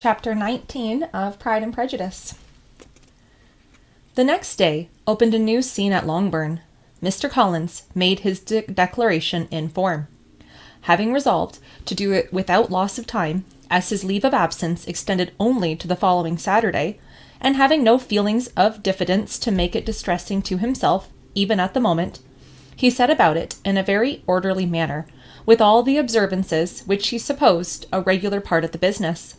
Chapter 19 of Pride and Prejudice. The next day opened a new scene at Longbourn. Mr. Collins made his declaration in form. Having resolved to do it without loss of time, as his leave of absence extended only to the following Saturday, and having no feelings of diffidence to make it distressing to himself, even at the moment, he set about it in a very orderly manner, with all the observances which he supposed a regular part of the business.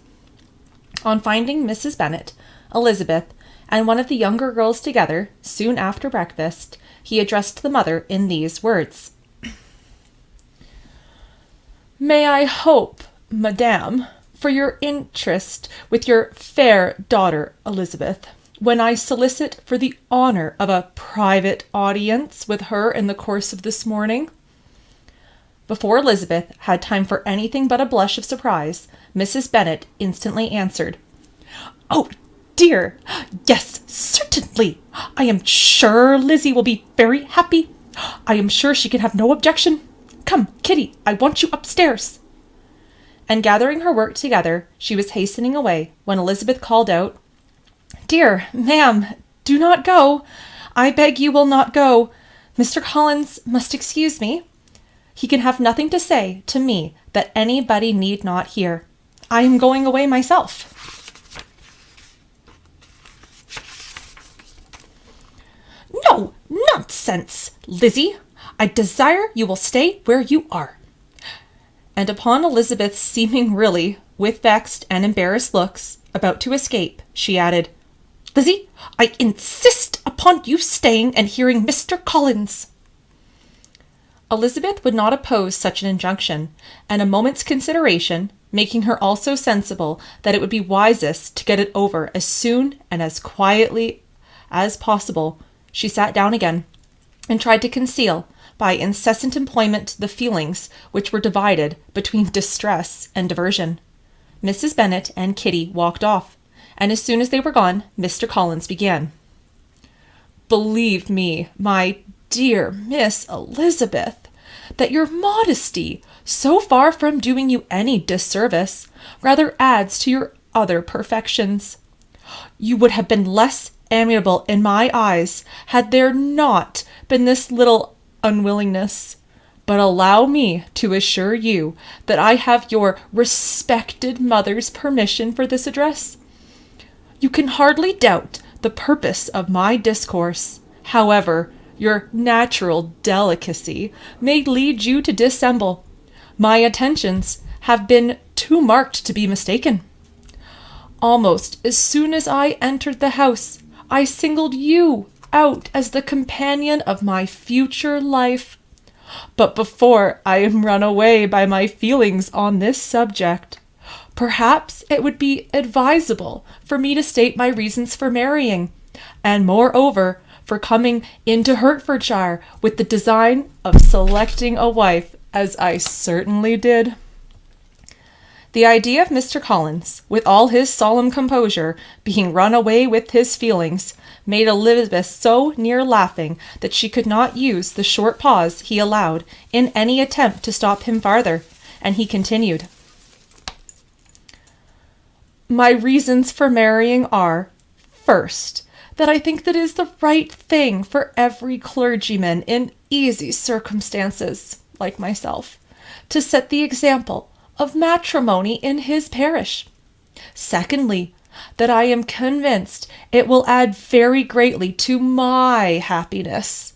On finding Mrs. Bennet, Elizabeth, and one of the younger girls together, soon after breakfast, he addressed the mother in these words. "May I hope, madame, for your interest with your fair daughter Elizabeth, when I solicit for the honour of a private audience with her in the course of this morning?" Before Elizabeth had time for anything but a blush of surprise, Mrs. Bennet instantly answered, "Oh, dear, yes, certainly. I am sure Lizzie will be very happy. I am sure she can have no objection. Come, Kitty, I want you upstairs." And gathering her work together, she was hastening away when Elizabeth called out, "Dear ma'am, do not go. I beg you will not go. Mr. Collins must excuse me. He can have nothing to say to me that anybody need not hear. I am going away myself." "No, nonsense, Lizzie. I desire you will stay where you are." And upon Elizabeth seeming really, with vexed and embarrassed looks, about to escape, she added, "Lizzie, I insist upon you staying and hearing Mr. Collins." Elizabeth would not oppose such an injunction, and a moment's consideration, making her also sensible that it would be wisest to get it over as soon and as quietly as possible, she sat down again, and tried to conceal, by incessant employment, the feelings which were divided between distress and diversion. Mrs. Bennet and Kitty walked off, and as soon as they were gone, Mr. Collins began. "Believe me, my dear Miss Elizabeth, that your modesty, so far from doing you any disservice, rather adds to your other perfections. You would have been less amiable in my eyes had there not been this little unwillingness. But allow me to assure you that I have your respected mother's permission for this address. You can hardly doubt the purpose of my discourse. However, your natural delicacy may lead you to dissemble. My attentions have been too marked to be mistaken. Almost as soon as I entered the house, I singled you out as the companion of my future life. But before I am run away by my feelings on this subject, perhaps it would be advisable for me to state my reasons for marrying, and moreover, for coming into Hertfordshire with the design of selecting a wife, as I certainly did." The idea of Mr. Collins, with all his solemn composure, being run away with his feelings, made Elizabeth so near laughing that she could not use the short pause he allowed in any attempt to stop him farther, and he continued, "My reasons for marrying are, first, that I think that is the right thing for every clergyman in easy circumstances, like myself, to set the example of matrimony in his parish. Secondly, that I am convinced it will add very greatly to my happiness.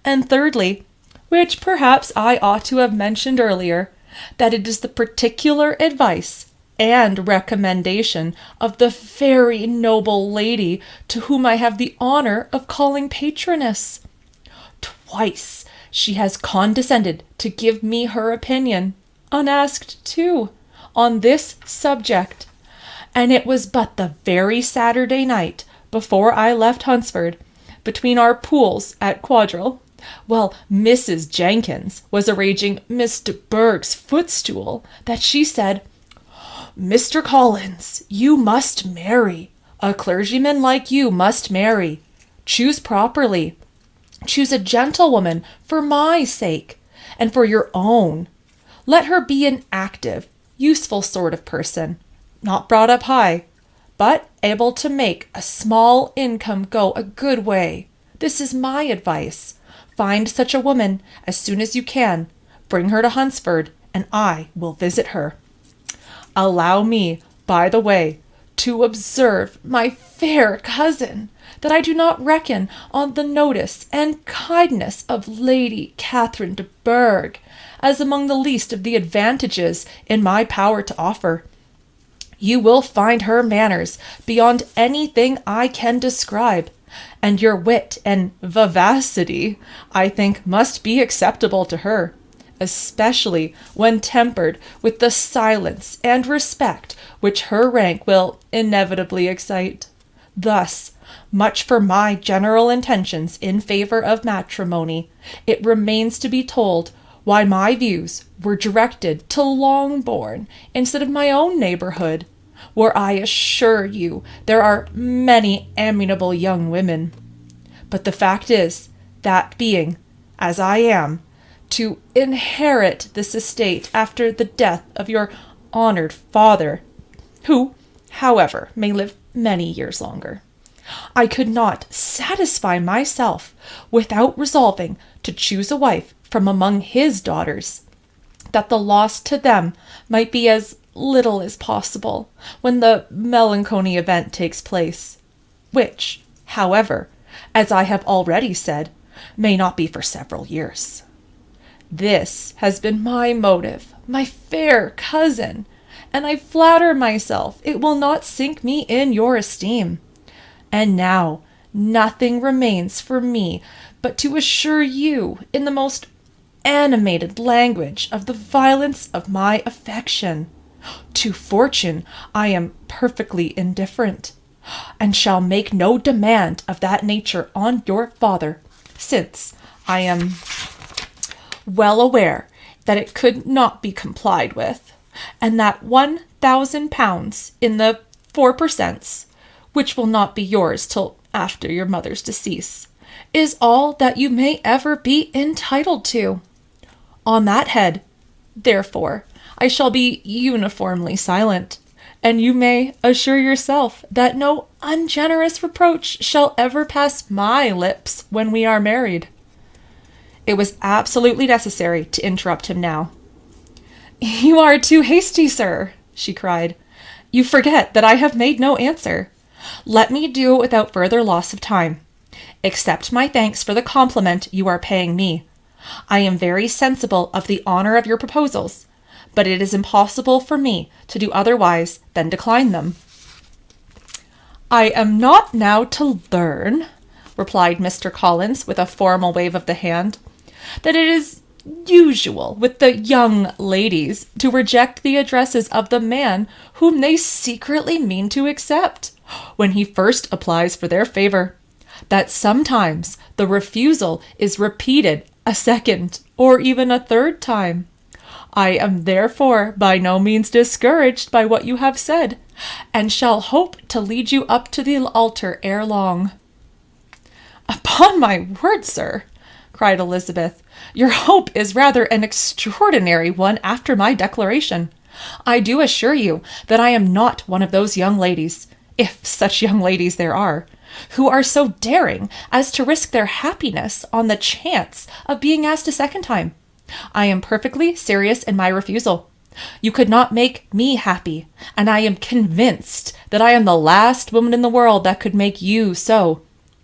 And thirdly, which perhaps I ought to have mentioned earlier, that it is the particular advice and recommendation of the very noble lady to whom I have the honour of calling patroness. Twice she has condescended to give me her opinion, unasked too, on this subject, and it was but the very Saturday night before I left Hunsford, between our pools at quadrille, while Mrs. Jenkins was arranging Miss de Bourgh's footstool, that she said, 'Mr. Collins, you must marry. A clergyman like you must marry. Choose properly. Choose a gentlewoman for my sake, and for your own. Let her be an active, useful sort of person. not brought up high, but able to make a small income go a good way. This is my advice. Find such a woman as soon as you can. Bring her to Hunsford, and I will visit her. Allow me, by the way, to observe, my fair cousin, that I do not reckon on the notice and kindness of Lady Catherine de Bourgh as among the least of the advantages in my power to offer. You will find her manners beyond anything I can describe, and your wit and vivacity, I think, must be acceptable to her, especially when tempered with the silence and respect which her rank will inevitably excite. Thus, much for my general intentions in favor of matrimony, it remains to be told why my views were directed to Longbourn instead of my own neighborhood, where I assure you there are many amiable young women. But the fact is, that being, as I am, to inherit this estate after the death of your honored father, who, however, may live many years longer, I could not satisfy myself without resolving to choose a wife from among his daughters, that the loss to them might be as little as possible when the melancholy event takes place, which, however, as I have already said, may not be for several years. This has been my motive, my fair cousin, and I flatter myself it will not sink me in your esteem. And now nothing remains for me but to assure you in the most animated language of the violence of my affection. To fortune I am perfectly indifferent, and shall make no demand of that nature on your father, since I am well aware that it could not be complied with, and that £1,000 in the 4%, which will not be yours till after your mother's decease, is all that you may ever be entitled to. On that head, therefore, I shall be uniformly silent, and you may assure yourself that no ungenerous reproach shall ever pass my lips when we are married. It was absolutely necessary to interrupt him now. "You are too hasty, sir," she cried. "You forget that I have made no answer. Let me do it without further loss of time. Accept my thanks for the compliment you are paying me. I am very sensible of the honor of your proposals, but it is impossible for me to do otherwise than decline them." "I am not now to learn," replied Mr. Collins with a formal wave of the hand, "that it is usual with the young ladies to reject the addresses of the man whom they secretly mean to accept, when he first applies for their favor, that sometimes the refusal is repeated a second or even a third time. I am therefore by no means discouraged by what you have said, and shall hope to lead you up to the altar ere long." "Upon my word, sir," cried Elizabeth, "your hope is rather an extraordinary one after my declaration. I do assure you that I am not one of those young ladies, if such young ladies there are, who are so daring as to risk their happiness on the chance of being asked a second time. I am perfectly serious in my refusal. You could not make me happy, and I am convinced that I am the last woman in the world that could make you so.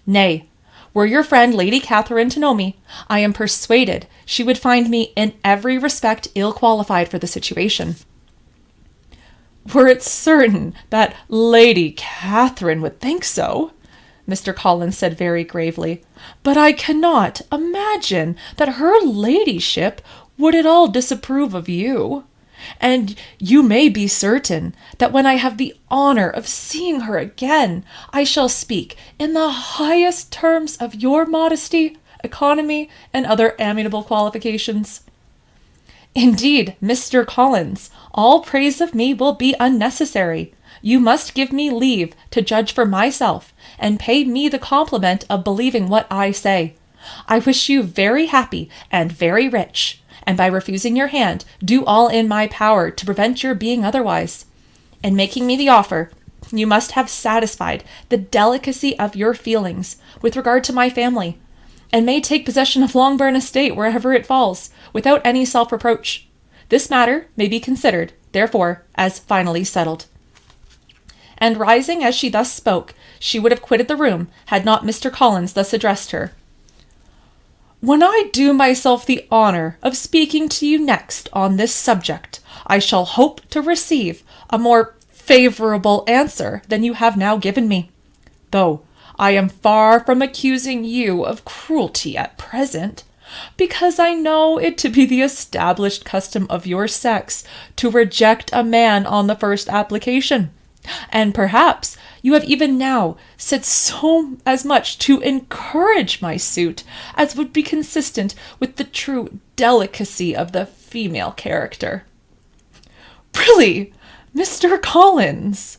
Nay, were your friend Lady Catherine to know me, I am persuaded she would find me in every respect ill qualified for the situation." "Were it certain that Lady Catherine would think so," Mr. Collins said very gravely, "but I cannot imagine that her ladyship would at all disapprove of you. And you may be certain that when I have the honor of seeing her again, I shall speak in the highest terms of your modesty, economy, and other amiable qualifications. Indeed, Mr. Collins, all praise of me will be unnecessary. You must give me leave to judge for myself, and pay me the compliment of believing what I say. I wish you very happy and very rich, and by refusing your hand, do all in my power to prevent your being otherwise. In making me the offer, you must have satisfied the delicacy of your feelings with regard to my family, and may take possession of Longbourn estate wherever it falls, without any self-reproach. This matter may be considered, therefore, as finally settled." And rising as she thus spoke, she would have quitted the room, had not Mr. Collins thus addressed her. "When I do myself the honour of speaking to you next on this subject, I shall hope to receive a more favourable answer than you have now given me, though I am far from accusing you of cruelty at present, because I know it to be the established custom of your sex to reject a man on the first application, and perhaps you have even now said so as much to encourage my suit as would be consistent with the true delicacy of the female character." "Really, Mr. Collins,"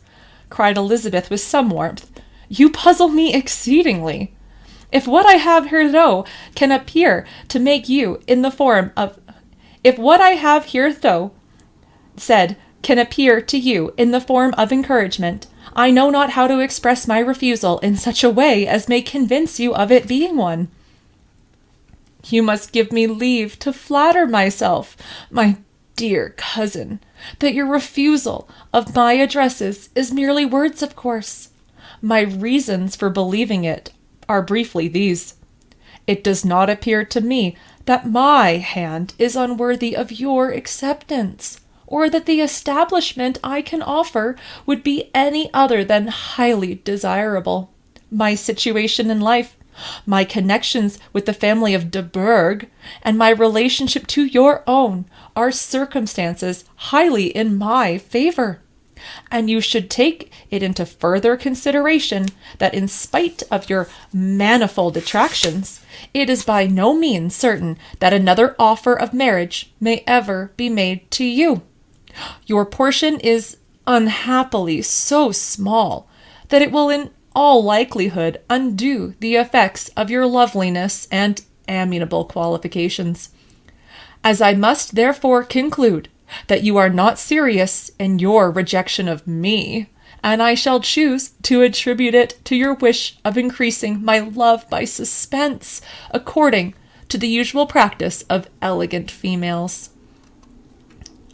cried Elizabeth with some warmth, "you puzzle me exceedingly. If what I have hitherto can appear to make you in the form of, if what I have hitherto said can appear to you in the form of encouragement, I know not how to express my refusal in such a way as may convince you of it being one. You must give me leave to flatter myself, my dear cousin, that your refusal of my addresses is merely words, of course. My reasons for believing it are briefly these. It does not appear to me that my hand is unworthy of your acceptance, or that the establishment I can offer would be any other than highly desirable. My situation in life, my connections with the family of de Bourgh, and my relationship to your own are circumstances highly in my favour, and you should take it into further consideration that in spite of your manifold attractions, it is by no means certain that another offer of marriage may ever be made to you. Your portion is unhappily so small that it will in all likelihood undo the effects of your loveliness and amiable qualifications. As I must therefore conclude that you are not serious in your rejection of me, and I shall choose to attribute it to your wish of increasing my love by suspense, according to the usual practice of elegant females.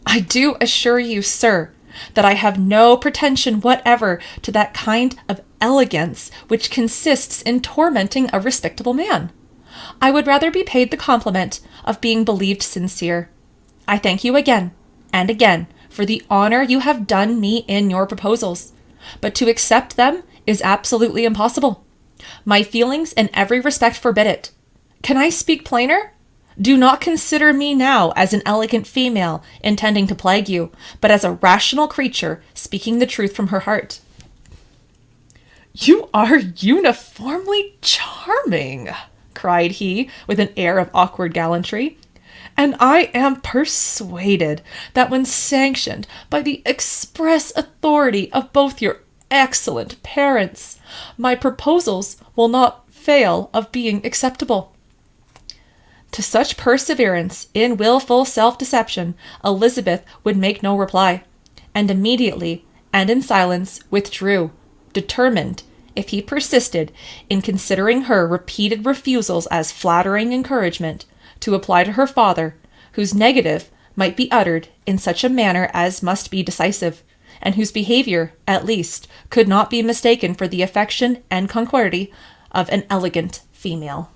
I do assure you, sir, that I have no pretension whatever to that kind of elegance which consists in tormenting a respectable man. I would rather be paid the compliment of being believed sincere. I thank you again and again for the honour you have done me in your proposals, but to accept them is absolutely impossible. My feelings in every respect forbid it. Can I speak plainer? Do not consider me now as an elegant female intending to plague you, but as a rational creature speaking the truth from her heart." "You are uniformly charming," cried he with an air of awkward gallantry, "and I am persuaded that when sanctioned by the express authority of both your excellent parents, my proposals will not fail of being acceptable." To such perseverance in wilful self-deception, Elizabeth would make no reply, and immediately and in silence withdrew, determined, if he persisted in considering her repeated refusals as flattering encouragement, to apply to her father, whose negative might be uttered in such a manner as must be decisive, and whose behaviour, at least, could not be mistaken for the affection and conquety of an elegant female.